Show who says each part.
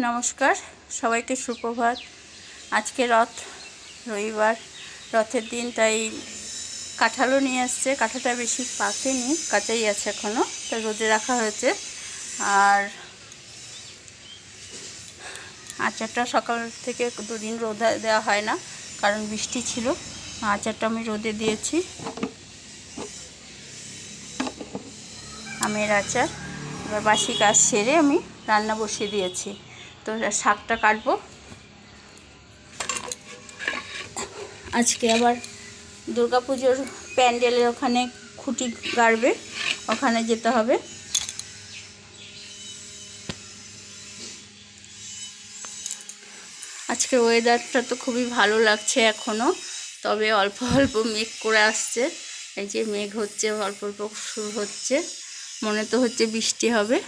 Speaker 1: নমস্কার, সবাইকে সুপ্রভাত। আজকে রবিবার, রথের দিন, তাই কাঁঠালও নিয়ে আসছে। কাঁঠালটা বেশি পাকেনি, কাঁচাই আছে এখনও, তাই রোদে রাখা হয়েছে। আর আচারটা সকাল থেকে দুদিন রোদে দেওয়া হয় না, কারণ বৃষ্টি ছিল। আচারটা আমি রোদে দিয়েছি, আমের আচার। এবার বাসি কাজ সেরে আমি রান্না বসিয়ে দিয়েছি। তো শাকটা কাটবো। আজকে আবার দুর্গাপুজোর প্যান্ডেলের ওখানে খুঁটি গাড়বে, ওখানে যেতে হবে। আজকে ওয়েদারটা তো খুবই ভালো লাগছে এখনও, তবে অল্প অল্প মেঘ করে আসছে। এই যে মেঘ হচ্ছে, অল্প অল্প শুরু হচ্ছে, মনে তো হচ্ছে বৃষ্টি হবে।